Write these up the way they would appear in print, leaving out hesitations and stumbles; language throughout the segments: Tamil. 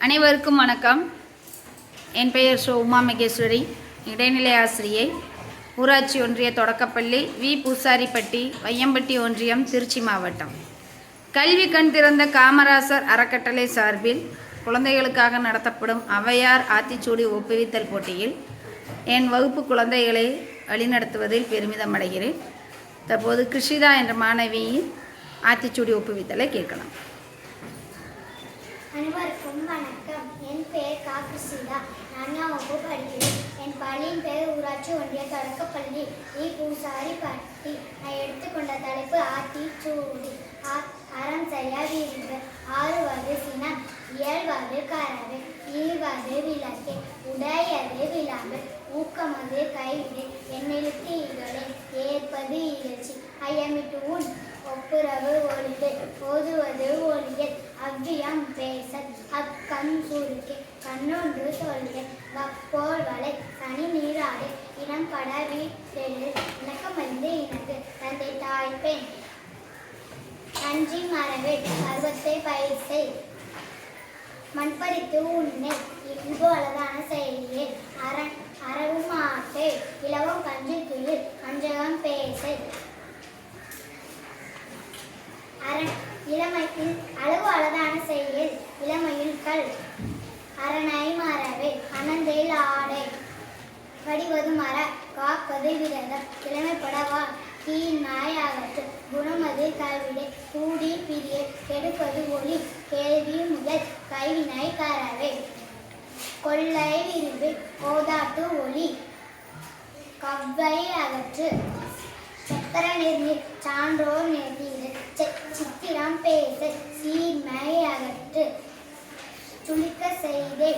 அனைவருக்கும் வணக்கம். என் பெயர் உமா மகேஸ்வரி, இடைநிலை ஆசிரியை, ஊராட்சி ஒன்றிய தொடக்கப்பள்ளி வி பூசாரிப்பட்டி, வையம்பட்டி ஒன்றியம், திருச்சி மாவட்டம். கல்வி கண் திறந்த காமராசர் அறக்கட்டளை சார்பில் குழந்தைகளுக்காக நடத்தப்படும் ஔவையார் ஆத்திச்சூடி ஒப்புவித்தல் போட்டியில் என் வகுப்பு குழந்தைகளை வழிநடத்துவதில் பெருமிதம் அடைகிறேன். தற்போது கிருஷிதா என்ற மாணவியின் ஆத்திச்சூடி ஒப்புவித்தலை கேட்கலாம். அனைவருக்கும் வணக்கம். என் பெயர் கிருஷிதா. 4ஆம் வகுப்பு படிக்கிறேன். என் பள்ளியின் பெயர் ஊராட்சி ஒன்றிய தொடக்கப்பள்ளி வி பூசாரிப்பட்டி. நான் எடுத்துக்கொண்ட தலைப்பு ஆத்திச்சூடி. அறம் செய்ய வீடு. ஆறுவது சினம், இயல்வது கரவை, ஈவது விளக்கு, உடையது விழாவு, ஊக்கமது கைவிடு, எண்ணெழுத்து இகழே, ஏற்பது இகழ்ச்சி, ஐயமிட்டு உன், ஒப்புரவு ஒளிது, ஓதுவது ஒளியல், அவ்வியம் பேசல், அக்கண் சுருக்கே, கண்ணொன்று சொல்லிய, வப்போல் வளை, சனி நீராடு, இனம் பட வீட்டெழு, இணக்கமறிந்து இணக்கு, தந்தை தாய்ப்பெண், நன்றி மறவேல், பருவத்தை பயிர்சை, மண்பறித்து உன்னை, இன்பு அழகான செயலியே, அறவும் ஆட்டை, இலவம் கஞ்சி துயில், கஞ்சகம் பேசை, இளமையில் அளவு அழகான செயல், இளமையில் கல், அரணை மறவே, அனந்தையில் ஆடை, வடிவது மர, காப்பது விரதம், இளமைப்படவா, தீன்மாய் அகற்று, குணமது கல்விடை, கூடி பிரிய, கெடுப்பது ஒளி, கேள்வி முதல், கைவினை கரவே, கொள்ளை விரிவு, ஓதாட்டு ஒளி, கவ்வை அகற்று, சக்கர நெறில், சான்றோர் நெறியில், சித்திரம் பேச, சீர்மை அகற்று, சுளிக்க செய்தே,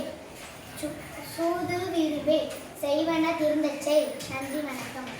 சூது விரிவே, செய்வன திருந்தச் செய். நன்றி, வணக்கம்.